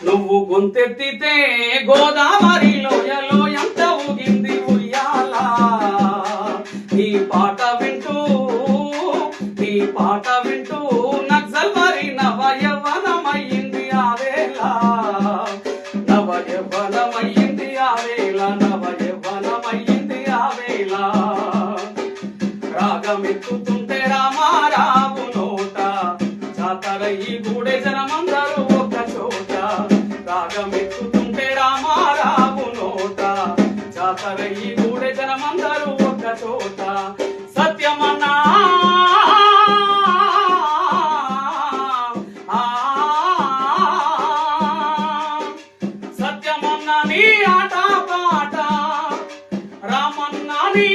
నువ్వు గొంతెత్తితే గోదావరి లోయలో ఎంత ఊగింది ఉయ్యాల. నీ పాట వింటూ నక్సల్ మరి నవ యవ్వనమయ్యింది ఆ వేళ. నవ యవ్వనమయ్యింది ఆ వేళ. నవ యవ్వనమయ్యింది ఆ వేళ. రాగమెత్తుతుంటే రామారావు నోట జాతరయ్యి గూడే జనమందరూ ఒక చోట. రాగమెత్తుతుంటే రామారావు నోట జాతరయ్యి గూడే జనమందరూ ఒక చోట. సత్యమన్నా సత్యమన్నా నీ ఆట పాట, రామన్నా నీ